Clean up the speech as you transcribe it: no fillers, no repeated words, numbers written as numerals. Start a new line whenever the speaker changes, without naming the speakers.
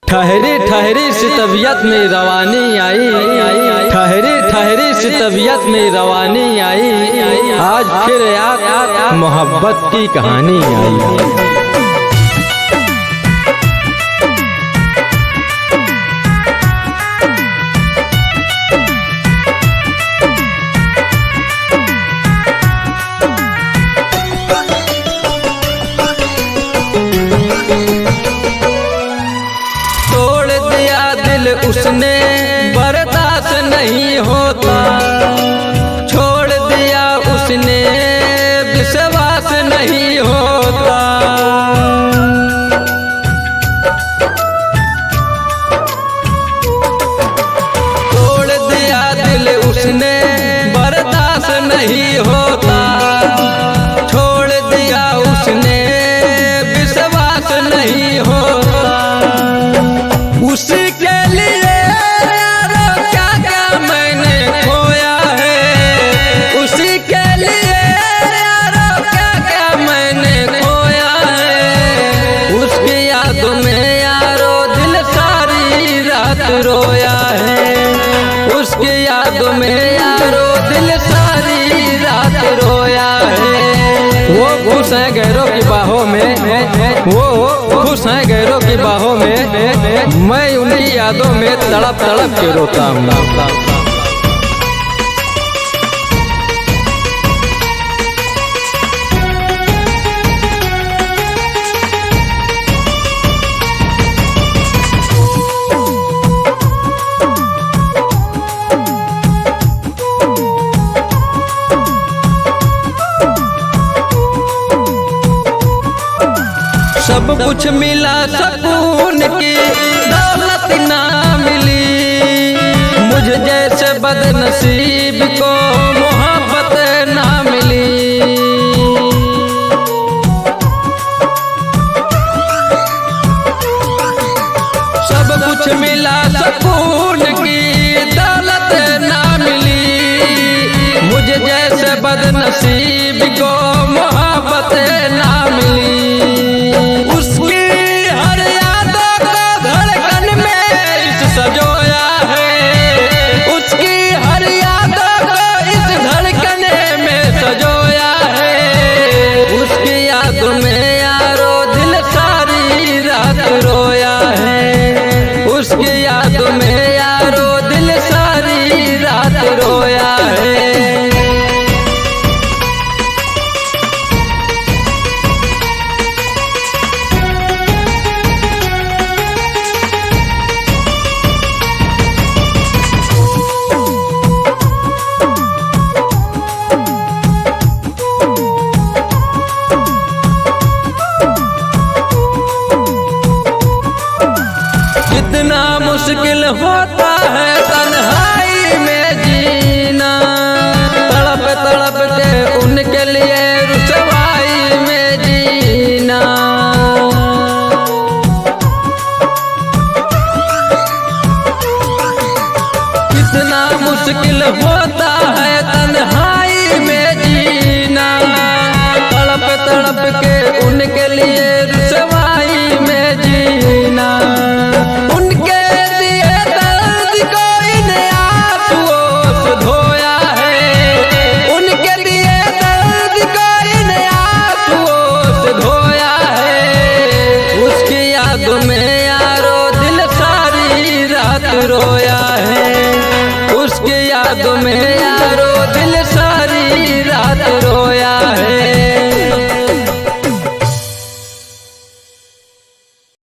ठहरी ठहरी सी तबीयत में रवानी आई, ठहरी ठहरी सी तबीयत में रवानी आई, आज फिर याद मोहब्बत की कहानी आई।
उसने बर्दाश्त नहीं होता, छोड़ दिया उसने विश्वास नहीं होता। तोड़ दिया दिल उसने बर्दाश्त नहीं होता, छोड़ दिया उसने विश्वास नहीं होता। उसके लिए यारो क्या क्या मैंने खोया है, उसी के लिए यारो क्या क्या मैंने खोया है। उसकी याद में यारो दिल सारी रात रोया है, उसकी याद में यारो दिल सारी रात रोया है।
वो खुश है गैरों की बाहों में, वो खुश है गैरों की बाहों में, मैं उनकी यादों में तड़प तड़प के रोता हूँ।
सब कुछ मिला सुकून की दौलत ना मिली, मुझ जैसे बदनसीब को मोहब्बत ना मिली। सब कुछ मिला सुकून की दौलत ना मिली, मुझ जैसे बदनसीब को मोहब्बत ना मिली। सजोया है उसकी हर यादों को इस धड़कने में सजोया है, उसकी याद में यारो दिल सारी रात रोया है, उसकी याद में यारो दिल सारी रात रोया है। कितना मुश्किल होता है तन्हाई में जीना, तड़प तड़प के उनके लिए रुसवाई में जीना। कितना मुश्किल होता है तन्हाई में जीना, तड़प तड़प के उनके लिए रुसवाई में जीना। में यारो दिल सारी रात रोया है, उसकी याद में